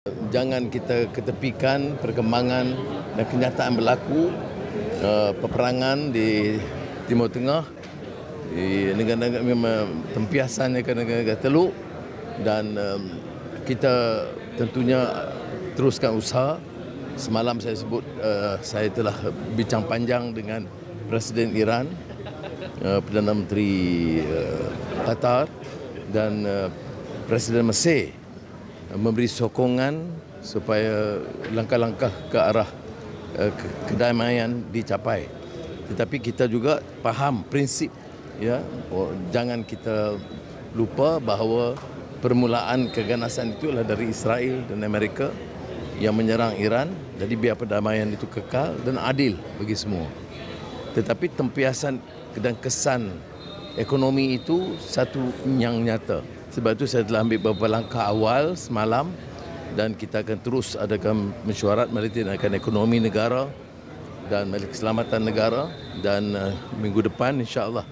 Jangan kita ketepikan perkembangan dan kenyataan berlaku peperangan di Timur Tengah, di negara-negara memang tempiasannya ke negara-negara Teluk, dan kita tentunya teruskan usaha. Semalam saya sebut saya telah bincang panjang dengan Presiden Iran, Perdana Menteri Qatar dan Presiden Mesir memberi sokongan supaya langkah-langkah ke arah kedamaian dicapai. Tetapi kita juga faham prinsip, ya, jangan kita lupa bahawa permulaan keganasan itu adalah dari Israel dan Amerika yang menyerang Iran. Jadi biar perdamaian itu kekal dan adil bagi semua. Tetapi tempiasan dan kesan ekonomi itu satu yang nyata. Sebab itu saya telah ambil beberapa langkah awal semalam, dan kita akan terus adakan mesyuarat Majlis Tindakan Ekonomi Negara dan Majlis Keselamatan Negara, dan minggu depan insya-Allah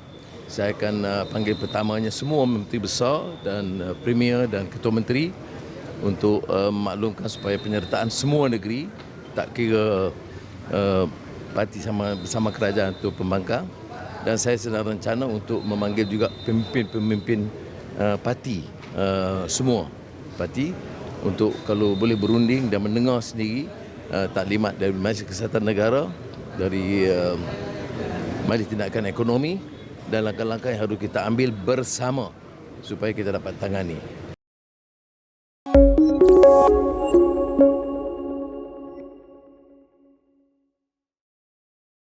saya akan panggil pertamanya semua menteri besar dan premier dan ketua menteri untuk memaklumkan supaya penyertaan semua negeri, tak kira parti bersama kerajaan atau pembangkang. Dan saya sedang rencana untuk memanggil juga pemimpin-pemimpin parti, semua parti, untuk kalau boleh berunding dan mendengar sendiri taklimat dari Majlis Kesihatan Negara, dari Majlis Tindakan Ekonomi, dan langkah-langkah yang harus kita ambil bersama supaya kita dapat tangani.